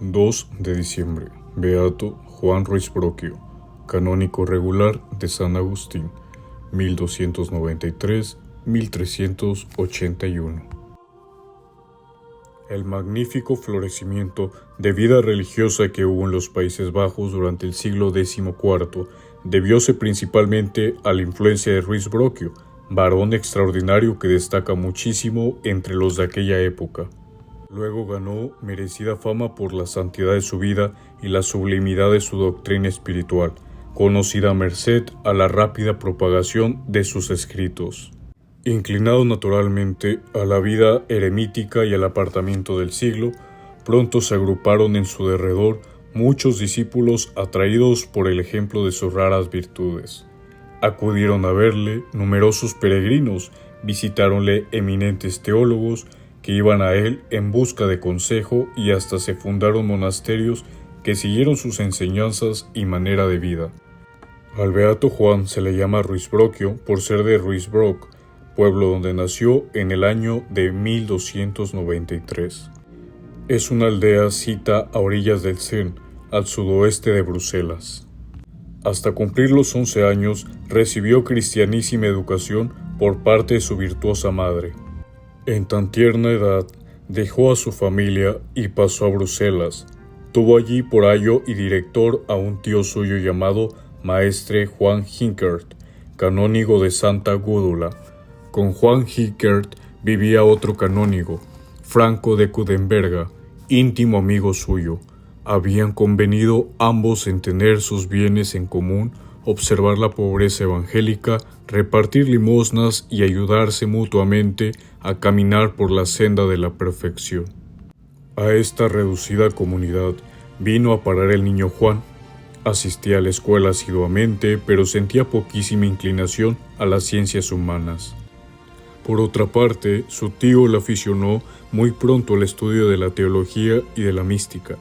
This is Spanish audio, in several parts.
2 de diciembre. Beato Juan Ruiz Brocchio, canónico regular de San Agustín, 1293-1381. El magnífico florecimiento de vida religiosa que hubo en los Países Bajos durante el siglo XIV debióse principalmente a la influencia de Ruiz Brocchio, varón extraordinario que destaca muchísimo entre los de aquella época. Luego ganó merecida fama por la santidad de su vida y la sublimidad de su doctrina espiritual, conocida merced a la rápida propagación de sus escritos. Inclinado naturalmente a la vida eremítica y al apartamiento del siglo, pronto se agruparon en su derredor muchos discípulos atraídos por el ejemplo de sus raras virtudes. Acudieron a verle numerosos peregrinos, visitáronle eminentes teólogos que iban a él en busca de consejo y hasta se fundaron monasterios que siguieron sus enseñanzas y manera de vida. Al beato Juan se le llama Ruiz Brocchio por ser de Ruysbrock, pueblo donde nació en el año de 1293. Es una aldea sita a orillas del Sen, al sudoeste de Bruselas. Hasta cumplir los 11 años recibió cristianísima educación por parte de su virtuosa madre. En tan tierna edad dejó a su familia y pasó a Bruselas. Tuvo allí por ayo y director a un tío suyo llamado Maestre Juan Hinkert, canónigo de Santa Gúdula. Con Juan Hinkert vivía otro canónigo, Franco de Cudenberga, íntimo amigo suyo. Habían convenido ambos en tener sus bienes en común, observar la pobreza evangélica, repartir limosnas y ayudarse mutuamente a caminar por la senda de la perfección. A esta reducida comunidad vino a parar el niño Juan. Asistía a la escuela asiduamente, pero sentía poquísima inclinación a las ciencias humanas. Por otra parte, su tío le aficionó muy pronto al estudio de la teología y de la mística.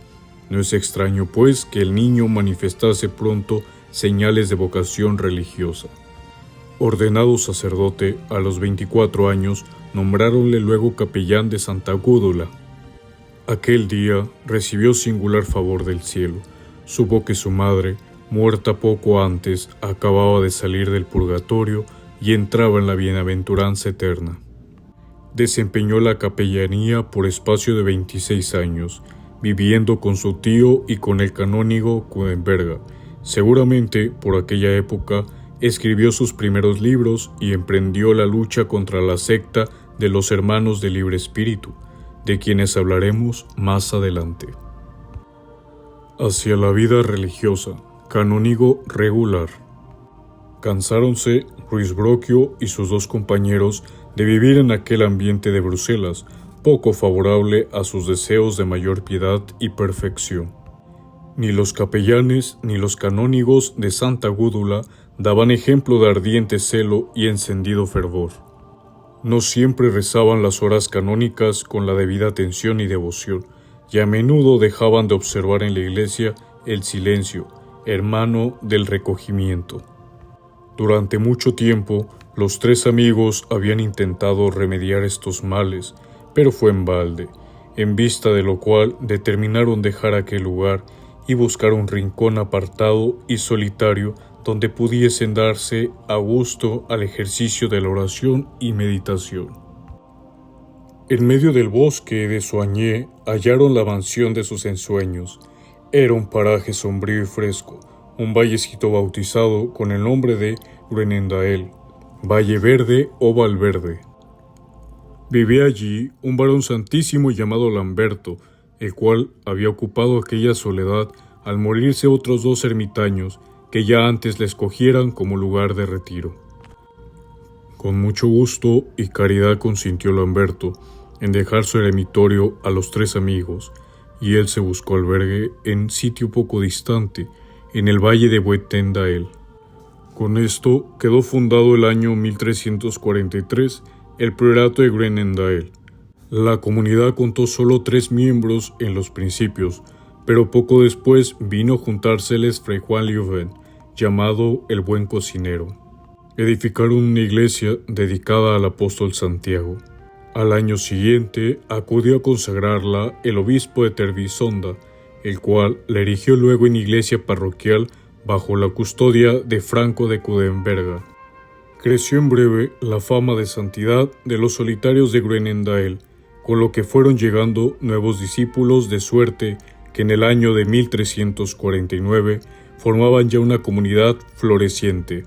No es extraño, pues, que el niño manifestase pronto señales de vocación religiosa. Ordenado sacerdote, a los 24 años, nombráronle luego capellán de Santa Gúdula. Aquel día recibió singular favor del cielo. Supo que su madre, muerta poco antes, acababa de salir del purgatorio y entraba en la bienaventuranza eterna. Desempeñó la capellanía por espacio de 26 años, viviendo con su tío y con el canónigo Cudenberga. Seguramente, por aquella época, escribió sus primeros libros y emprendió la lucha contra la secta de los Hermanos del Libre Espíritu, de quienes hablaremos más adelante. Hacia la vida religiosa, canónigo regular. Cansáronse Ruiz Brocchio y sus dos compañeros de vivir en aquel ambiente de Bruselas, poco favorable a sus deseos de mayor piedad y perfección. Ni los capellanes ni los canónigos de Santa Gúdula daban ejemplo de ardiente celo y encendido fervor. No siempre rezaban las horas canónicas con la debida atención y devoción, y a menudo dejaban de observar en la iglesia el silencio, hermano del recogimiento. Durante mucho tiempo, los tres amigos habían intentado remediar estos males, pero fue en balde, en vista de lo cual determinaron dejar aquel lugar y buscar un rincón apartado y solitario donde pudiesen darse a gusto al ejercicio de la oración y meditación. En medio del bosque de Soigné hallaron la mansión de sus ensueños. Era un paraje sombrío y fresco, un vallecito bautizado con el nombre de Groenendael, Valle Verde o Valverde. Vivía allí un varón santísimo llamado Lamberto, el cual había ocupado aquella soledad al morirse otros dos ermitaños que ya antes le escogieran como lugar de retiro. Con mucho gusto y caridad consintió Lamberto en dejar su eremitorio a los tres amigos, y él se buscó albergue en sitio poco distante, en el valle de Buitendael. Con esto quedó fundado el año 1343 el priorato de Groenendael. La comunidad contó solo 3 miembros en los principios, pero poco después vino a juntárseles Fray Juan Louvain, llamado el Buen Cocinero. Edificaron una iglesia dedicada al apóstol Santiago. Al año siguiente acudió a consagrarla el obispo de Trebisonda, el cual la erigió luego en iglesia parroquial bajo la custodia de Franco de Coudenberga. Creció en breve la fama de santidad de los solitarios de Groenendael, con lo que fueron llegando nuevos discípulos, de suerte que en el año de 1349 formaban ya una comunidad floreciente.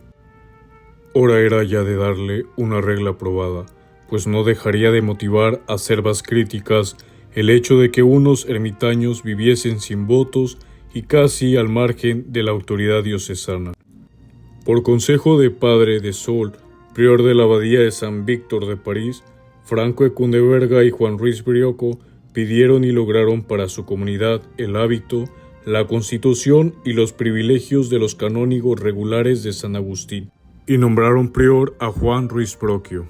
Hora era ya de darle una regla probada, pues no dejaría de motivar acerbas críticas el hecho de que unos ermitaños viviesen sin votos y casi al margen de la autoridad diocesana. Por consejo de Padre de Sol, prior de la abadía de San Víctor de París, Franco de Coudenberga y Juan Ruiz Brioco pidieron y lograron para su comunidad el hábito, la constitución y los privilegios de los canónigos regulares de San Agustín, y nombraron prior a Juan Ruiz Brocchio.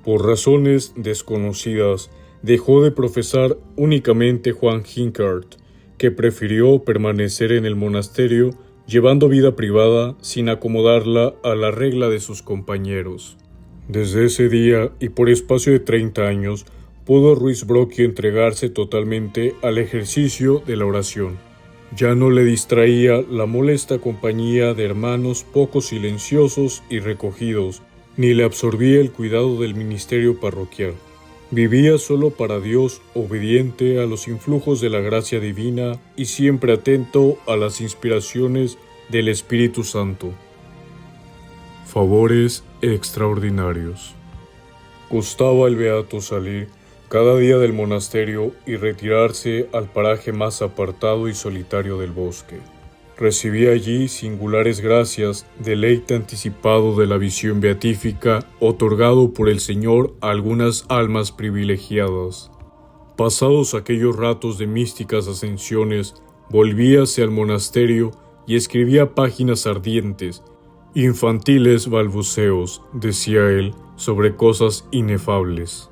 Por razones desconocidas, dejó de profesar únicamente Juan Hincart, que prefirió permanecer en el monasterio llevando vida privada sin acomodarla a la regla de sus compañeros. Desde ese día y por espacio de 30 años, pudo Ruiz Brocchio entregarse totalmente al ejercicio de la oración. Ya no le distraía la molesta compañía de hermanos poco silenciosos y recogidos, ni le absorbía el cuidado del ministerio parroquial. Vivía solo para Dios, obediente a los influjos de la gracia divina y siempre atento a las inspiraciones del Espíritu Santo. Favores extraordinarios. Gustaba el beato salir cada día del monasterio y retirarse al paraje más apartado y solitario del bosque. Recibía allí singulares gracias, deleite anticipado de la visión beatífica otorgado por el Señor a algunas almas privilegiadas. Pasados aquellos ratos de místicas ascensiones, volvíase al monasterio y escribía páginas ardientes, infantiles balbuceos, decía él, sobre cosas inefables.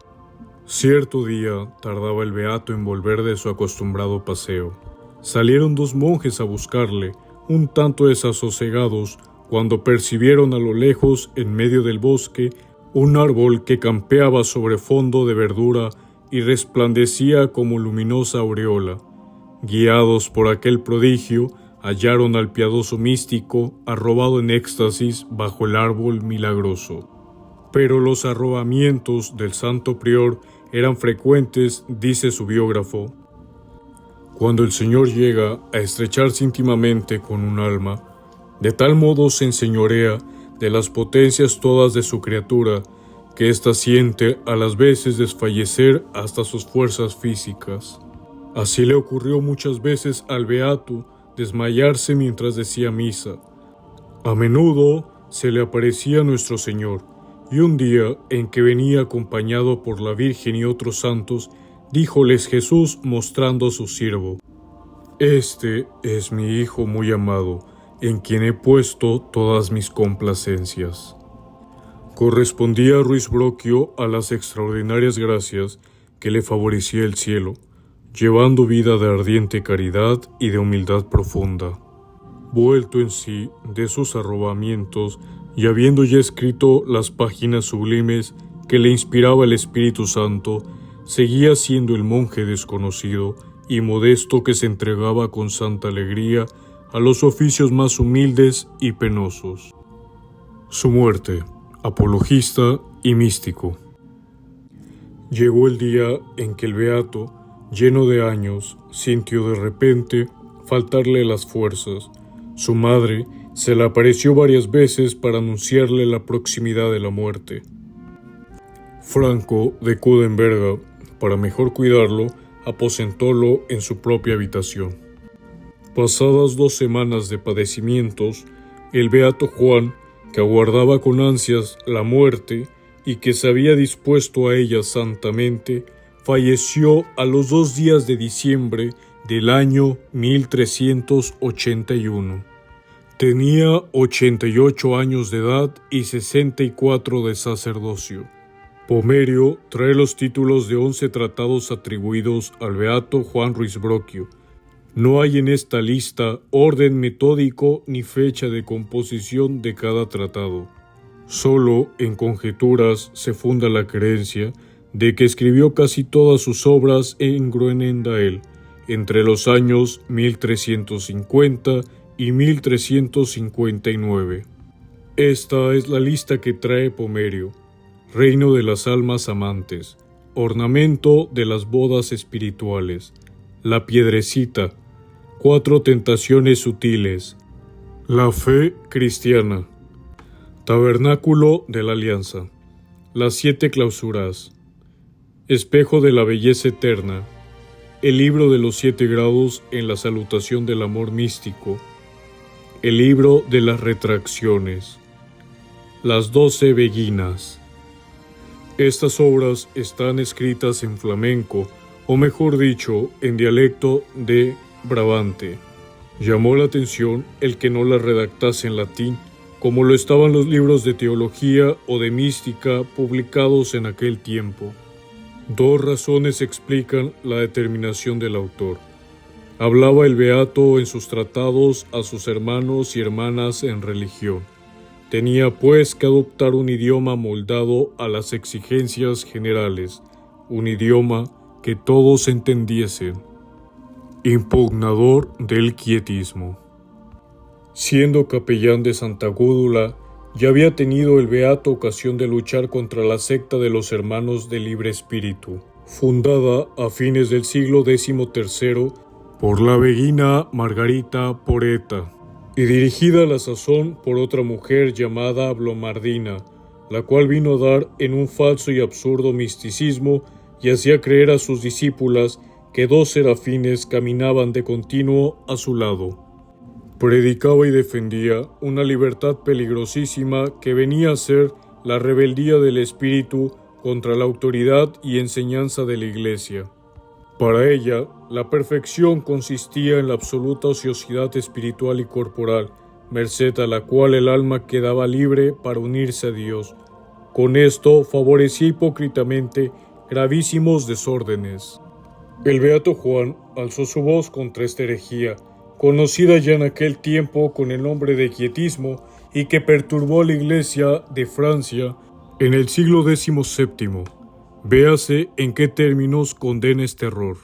Cierto día tardaba el beato en volver de su acostumbrado paseo. Salieron dos monjes a buscarle, un tanto desasosegados, cuando percibieron a lo lejos, en medio del bosque, un árbol que campeaba sobre fondo de verdura y resplandecía como luminosa aureola. Guiados por aquel prodigio, hallaron al piadoso místico arrobado en éxtasis bajo el árbol milagroso. Pero los arrobamientos del santo prior eran frecuentes, dice su biógrafo. Cuando el Señor llega a estrecharse íntimamente con un alma, de tal modo se enseñorea de las potencias todas de su criatura, que ésta siente a las veces desfallecer hasta sus fuerzas físicas. Así le ocurrió muchas veces al beato desmayarse mientras decía misa. A menudo se le aparecía nuestro Señor, y un día en que venía acompañado por la Virgen y otros santos, díjoles Jesús mostrando a su siervo: «Este es mi Hijo muy amado, en quien he puesto todas mis complacencias». Correspondía Ruiz Brocchio a las extraordinarias gracias que le favorecía el cielo, llevando vida de ardiente caridad y de humildad profunda. Vuelto en sí de sus arrobamientos y habiendo ya escrito las páginas sublimes que le inspiraba el Espíritu Santo, seguía siendo el monje desconocido y modesto que se entregaba con santa alegría a los oficios más humildes y penosos. Su muerte, apologista y místico. Llegó el día en que el beato, lleno de años, sintió de repente faltarle las fuerzas. Su madre se le apareció varias veces para anunciarle la proximidad de la muerte. Franco de Coudenberga, para mejor cuidarlo, aposentólo en su propia habitación. Pasadas 2 semanas de padecimientos, el beato Juan, que aguardaba con ansias la muerte y que se había dispuesto a ella santamente, falleció a los 2 días de diciembre del año 1381. Tenía 88 años de edad y 64 de sacerdocio. Pomerio trae los títulos de 11 tratados atribuidos al beato Juan Ruiz Brocchio. No hay en esta lista orden metódico ni fecha de composición de cada tratado. Solo en conjeturas se funda la creencia de que escribió casi todas sus obras en Groenendael, entre los años 1350 y 1359. Esta es la lista que trae Pomerio: reino de las almas amantes, ornamento de las bodas espirituales, la piedrecita, 4 tentaciones sutiles, la fe cristiana, tabernáculo de la alianza, las 7 clausuras, espejo de la belleza eterna, el libro de los 7 grados en la salutación del amor místico, el libro de las retracciones, las 12 beguinas. Estas obras están escritas en flamenco, o mejor dicho, en dialecto de Brabante. Llamó la atención el que no las redactase en latín, como lo estaban los libros de teología o de mística publicados en aquel tiempo. 2 razones explican la determinación del autor. Hablaba el beato en sus tratados a sus hermanos y hermanas en religión. Tenía pues que adoptar un idioma moldado a las exigencias generales, un idioma que todos entendiesen. Impugnador del quietismo. Siendo capellán de Santa Gúdula, ya había tenido el beato ocasión de luchar contra la secta de los Hermanos del Libre Espíritu, fundada a fines del siglo XIII por la beguina Margarita Poreta, y dirigida a la sazón por otra mujer llamada Blomardina, la cual vino a dar en un falso y absurdo misticismo y hacía creer a sus discípulas que 2 serafines caminaban de continuo a su lado. Predicaba y defendía una libertad peligrosísima que venía a ser la rebeldía del espíritu contra la autoridad y enseñanza de la Iglesia. Para ella, la perfección consistía en la absoluta ociosidad espiritual y corporal, merced a la cual el alma quedaba libre para unirse a Dios. Con esto favorecía hipócritamente gravísimos desórdenes. El beato Juan alzó su voz contra esta herejía, conocida ya en aquel tiempo con el nombre de quietismo y que perturbó a la Iglesia de Francia en el siglo XVII. Véase en qué términos condena este error.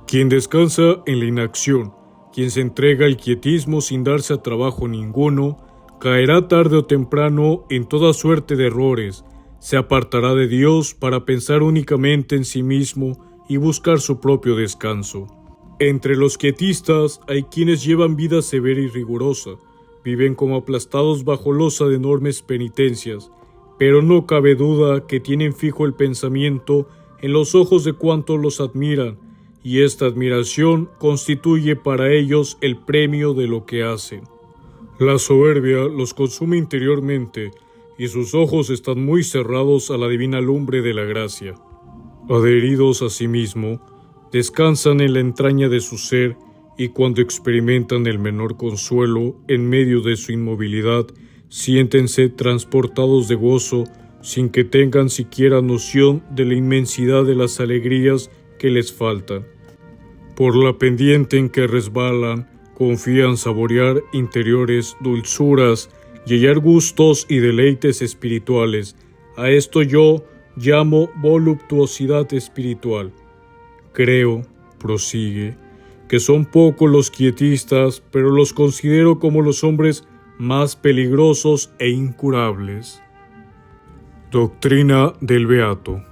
Quien descansa en la inacción, quien se entrega al quietismo sin darse a trabajo ninguno, caerá tarde o temprano en toda suerte de errores, se apartará de Dios para pensar únicamente en sí mismo y buscar su propio descanso. Entre los quietistas hay quienes llevan vida severa y rigurosa, viven como aplastados bajo losa de enormes penitencias, pero no cabe duda que tienen fijo el pensamiento en los ojos de cuantos los admiran, y esta admiración constituye para ellos el premio de lo que hacen. La soberbia los consume interiormente, y sus ojos están muy cerrados a la divina lumbre de la gracia. Adheridos a sí mismo, descansan en la entraña de su ser, y cuando experimentan el menor consuelo en medio de su inmovilidad, siéntense transportados de gozo sin que tengan siquiera noción de la inmensidad de las alegrías que les faltan. Por la pendiente en que resbalan, confían saborear interiores dulzuras y hallar gustos y deleites espirituales. A esto yo llamo voluptuosidad espiritual. Creo, prosigue, que son pocos los quietistas, pero los considero como los hombres más peligrosos e incurables. Doctrina del beato.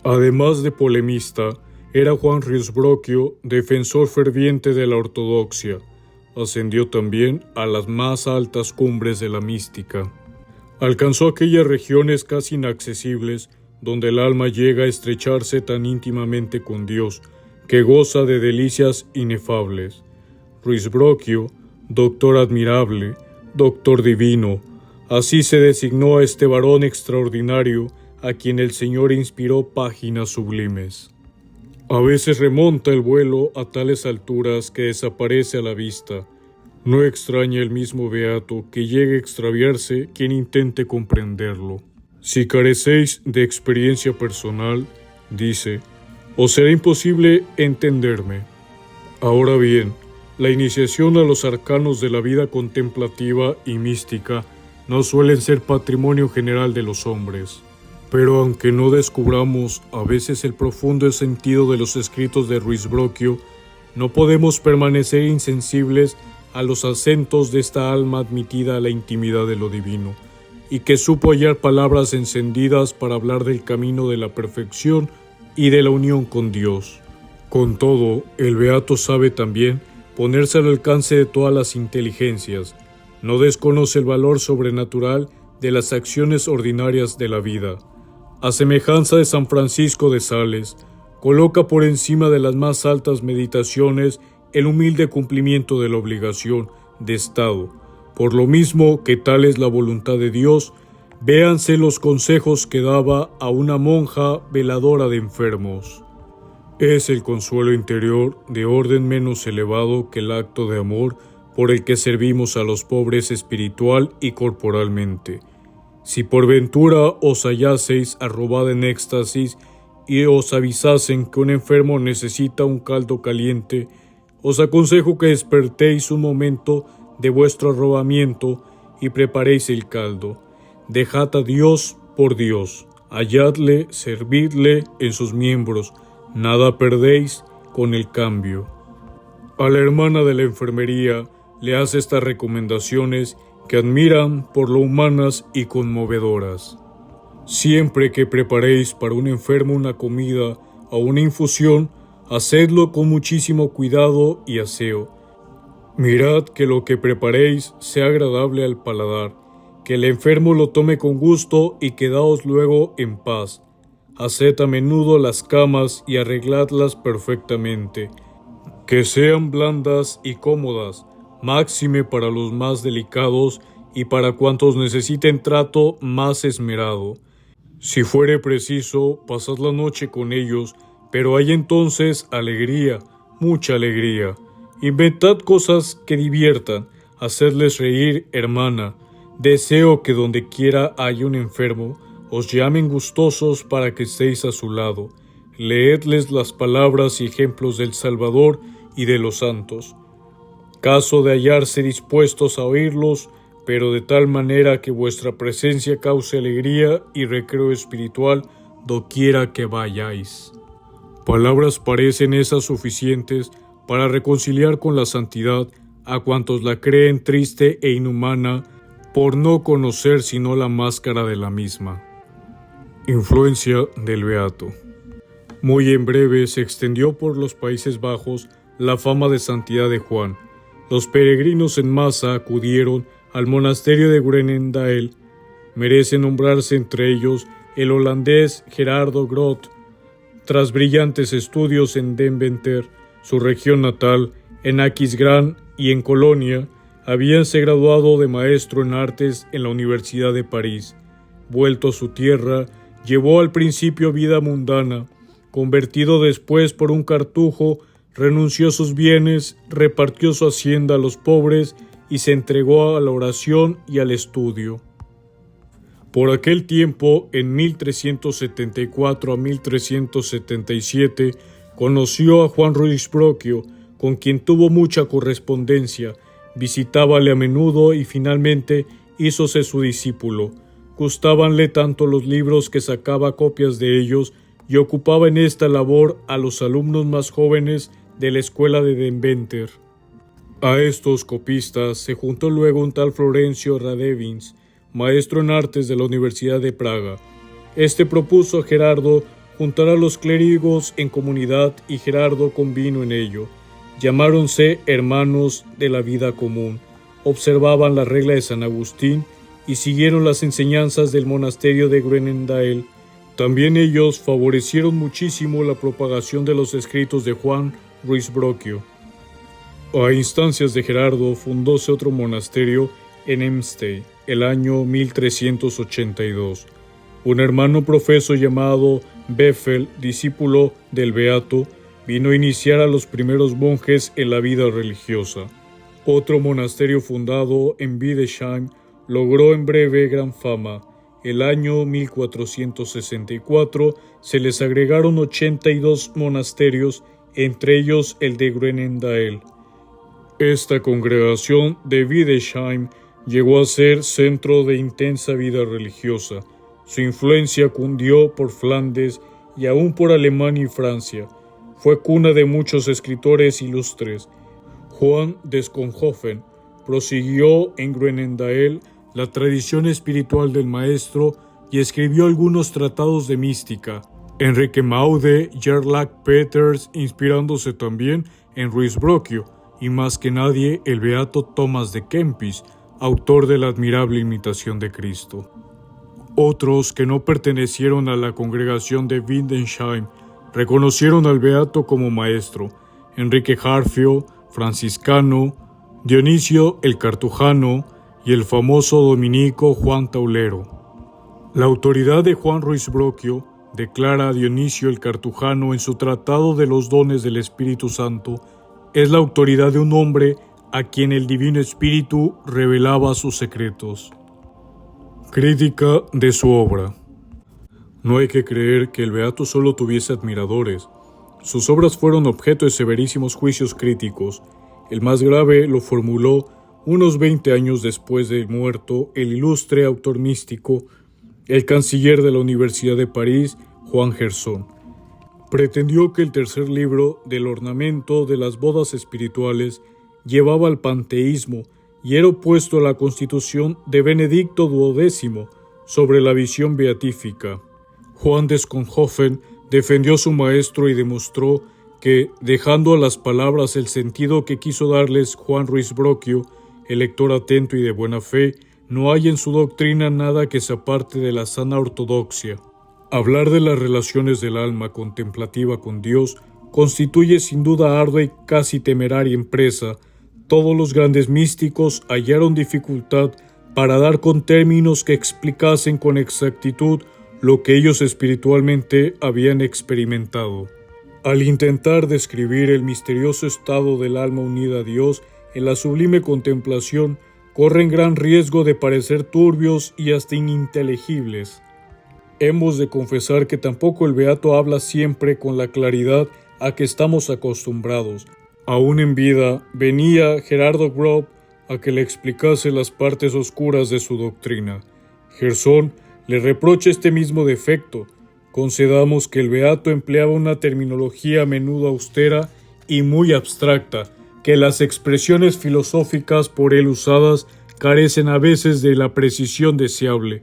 Además de polemista, era Juan Riusbroquio defensor ferviente de la ortodoxia. Ascendió también a las más altas cumbres de la mística. Alcanzó aquellas regiones casi inaccesibles donde el alma llega a estrecharse tan íntimamente con Dios que goza de delicias inefables. Riusbroquio, doctor admirable, doctor divino, así se designó a este varón extraordinario a quien el Señor inspiró páginas sublimes. A veces remonta el vuelo a tales alturas que desaparece a la vista. No extraña el mismo beato que llegue a extraviarse quien intente comprenderlo. Si carecéis de experiencia personal, dice, os será imposible entenderme. Ahora bien, la iniciación a los arcanos de la vida contemplativa y mística no suelen ser patrimonio general de los hombres. Pero aunque no descubramos a veces el profundo sentido de los escritos de Ruysbrockio, no podemos permanecer insensibles a los acentos de esta alma admitida a la intimidad de lo divino, y que supo hallar palabras encendidas para hablar del camino de la perfección y de la unión con Dios. Con todo, el beato sabe también ponerse al alcance de todas las inteligencias, no desconoce el valor sobrenatural de las acciones ordinarias de la vida. A semejanza de San Francisco de Sales, coloca por encima de las más altas meditaciones el humilde cumplimiento de la obligación de Estado. Por lo mismo que tal es la voluntad de Dios, véanse los consejos que daba a una monja veladora de enfermos. Es el consuelo interior de orden menos elevado que el acto de amor por el que servimos a los pobres espiritual y corporalmente. Si por ventura os hallaseis arrobada en éxtasis y os avisasen que un enfermo necesita un caldo caliente, os aconsejo que despertéis un momento de vuestro arrobamiento y preparéis el caldo. Dejad a Dios por Dios, halladle, servidle en sus miembros, nada perdéis con el cambio. A la hermana de la enfermería le hace estas recomendaciones que admiran por lo humanas y conmovedoras. Siempre que preparéis para un enfermo una comida o una infusión, hacedlo con muchísimo cuidado y aseo. Mirad que lo que preparéis sea agradable al paladar, que el enfermo lo tome con gusto y quedaos luego en paz. Haced a menudo las camas y arregladlas perfectamente, que sean blandas y cómodas, máxime para los más delicados y para cuantos necesiten trato más esmerado. Si fuere preciso, pasad la noche con ellos, pero hay entonces alegría, mucha alegría. Inventad cosas que diviertan, hacedles reír, hermana. Deseo que donde quiera haya un enfermo, os llamen gustosos para que estéis a su lado. Leedles las palabras y ejemplos del Salvador y de los santos. Caso de hallarse dispuestos a oírlos, pero de tal manera que vuestra presencia cause alegría y recreo espiritual doquiera que vayáis. Palabras parecen esas suficientes para reconciliar con la santidad a cuantos la creen triste e inhumana por no conocer sino la máscara de la misma. Influencia del beato. Muy en breve se extendió por los Países Bajos la fama de santidad de Juan. Los peregrinos en masa acudieron al monasterio de Groenendael. Merece nombrarse entre ellos el holandés Gerardo Groot. Tras brillantes estudios en Deventer, su región natal, en Aquisgrán y en Colonia, habíase graduado de maestro en artes en la Universidad de París. Vuelto a su tierra, llevó al principio vida mundana. Convertido después por un cartujo, renunció a sus bienes, repartió su hacienda a los pobres y se entregó a la oración y al estudio. Por aquel tiempo, en 1374 a 1377, conoció a Juan Ruysbrockio, con quien tuvo mucha correspondencia, visitábale a menudo y finalmente hízose su discípulo. Gustábanle tanto los libros que sacaba copias de ellos y ocupaba en esta labor a los alumnos más jóvenes de la escuela de Deventer. A estos copistas se juntó luego un tal Florencio Radevins, maestro en artes de la Universidad de Praga. Este propuso a Gerardo juntar a los clérigos en comunidad y Gerardo convino en ello. Llamáronse hermanos de la vida común, observaban la regla de San Agustín y siguieron las enseñanzas del monasterio de Groenendael. También ellos favorecieron muchísimo la propagación de los escritos de Juan Ruysbrockio. A instancias de Gerardo fundóse otro monasterio en Emstey, el año 1382. Un hermano profeso llamado Beffel, discípulo del beato, vino a iniciar a los primeros monjes en la vida religiosa. Otro monasterio fundado en Wiedesheim logró en breve gran fama. El año 1464 se les agregaron 82 monasterios, entre ellos el de Groenendael. Esta congregación de Wiedesheim llegó a ser centro de intensa vida religiosa. Su influencia cundió por Flandes y aún por Alemania y Francia. Fue cuna de muchos escritores ilustres. Juan de Schönhofen prosiguió en Groenendael la tradición espiritual del maestro y escribió algunos tratados de mística. Enrique Maude, Gerlach Peters, inspirándose también en Ruysbrockio, y más que nadie el beato Tomás de Kempis, autor de la admirable Imitación de Cristo. Otros que no pertenecieron a la congregación de Windesheim reconocieron al beato como maestro: Enrique Jarfio, franciscano, Dionisio el Cartujano y el famoso dominico Juan Taulero. La autoridad de Juan Ruysbrockio declara a Dionisio el Cartujano en su Tratado de los Dones del Espíritu Santo es la autoridad de un hombre a quien el Divino Espíritu revelaba sus secretos. Crítica de su obra. No hay que creer que el beato solo tuviese admiradores. Sus obras fueron objeto de severísimos juicios críticos. El más grave lo formuló unos 20 años después de muerto el ilustre autor místico, el canciller de la Universidad de París, Juan Gerson. Pretendió que el tercer libro del ornamento de las bodas espirituales llevaba al panteísmo y era opuesto a la constitución de Benedicto XII sobre la visión beatífica. Juan de Schönhofen defendió a su maestro y demostró que, dejando a las palabras el sentido que quiso darles Juan Ruysbrockio, el lector atento y de buena fe, no hay en su doctrina nada que se aparte de la sana ortodoxia. Hablar de las relaciones del alma contemplativa con Dios constituye sin duda ardua y casi temeraria empresa. Todos los grandes místicos hallaron dificultad para dar con términos que explicasen con exactitud lo que ellos espiritualmente habían experimentado. Al intentar describir el misterioso estado del alma unida a Dios en la sublime contemplación, corren gran riesgo de parecer turbios y hasta ininteligibles. Hemos de confesar que tampoco el beato habla siempre con la claridad a que estamos acostumbrados. Aún en vida, venía Gerardo Grob a que le explicase las partes oscuras de su doctrina. Gerson le reprocha este mismo defecto. Concedamos que el beato empleaba una terminología a menudo austera y muy abstracta, que las expresiones filosóficas por él usadas carecen a veces de la precisión deseable.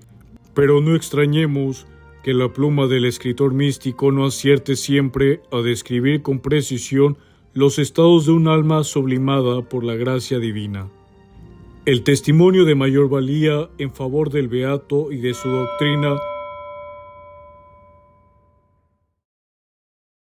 Pero no extrañemos que la pluma del escritor místico no acierte siempre a describir con precisión los estados de un alma sublimada por la gracia divina. El testimonio de mayor valía en favor del beato y de su doctrina